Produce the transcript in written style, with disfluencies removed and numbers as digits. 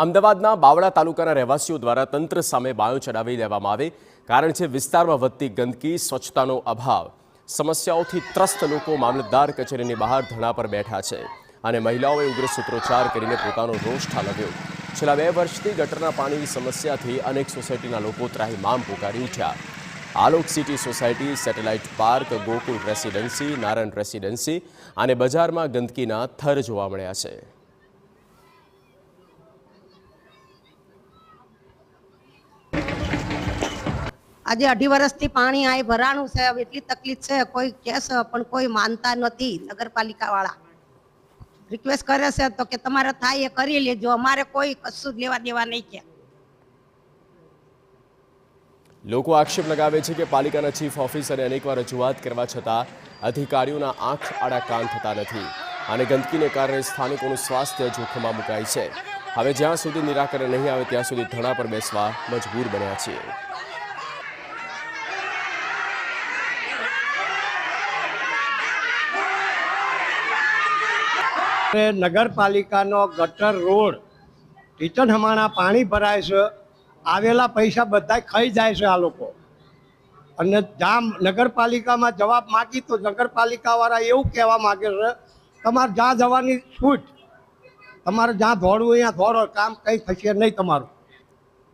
અમદાવાદના બાવળા તાલુકાના રહેવાસીઓ દ્વારા તંત્ર સામે બાયો ચડાવી દેવામાં આવે, કારણ છે વિસ્તારમાં વધતી ગંદકી, સ્વચ્છતાનો અભાવ. સમસ્યાઓથી ત્રસ્ત લોકો મામલતદાર કચેરીની બહાર ધરણા પર બેઠા છે અને મહિલાઓએ ઉગ્ર સૂત્રોચ્ચાર કરીને પોતાનો રોષ ઠાલવ્યો. છેલ્લા 2 વર્ષથી ગટરના પાણીની સમસ્યાથી અનેક સોસાયટીના લોકો ત્રાહિમામ પોકારી ઉઠ્યા. Alok city society, satellite park, Gokul residency, Narayan residency અને બજારમાં ગંદકીના થર જોવા મળ્યા છે. આજે 2.5 વર્ષથી પાણી આ ભરાણું છે. એટલી તકલીફ છે, કોઈ કહેશે પણ કોઈ માનતા નથી. નગરપાલિકા વાળા રિક્વેસ્ટ કરે છે તો કે તમારે થાય એ કરી લેજો, અમારે કોઈ કશું લેવા દેવા નહીં. કે લોકો આક્ષેપ લગાવે છે કે પાલિકાના ચીફ ઓફિસરે અનેકવાર રજૂઆત કરવા છતાં અધિકારીઓના આંખ આડા કાન થતા નથી અને ગંદકીને કારણે સ્થાનિકોનું સ્વાસ્થ્ય જોખમમાં મુકાય છે. હવે જ્યાં સુધી નિરાકરણ નહીં આવે ત્યાં સુધી ધરણા પર બેસવા મજબૂર બન્યા છીએ. નગરપાલિકાનો ગટર રોડ ટીચન હમાણા પાણી ભરાય છે, આવેલા પૈસા બધા ખાઈ જાય છે આ લોકો. અને જામ નગરપાલિકામાં જવાબ માગી તો નગરપાલિકાવાળા એવું કહેવા માગે છે, તમારે જ્યાં જવાની છૂટ, તમારે જ્યાં દોડવું અહીંયા દોડો, કામ કંઈ થશે નહીં તમારું.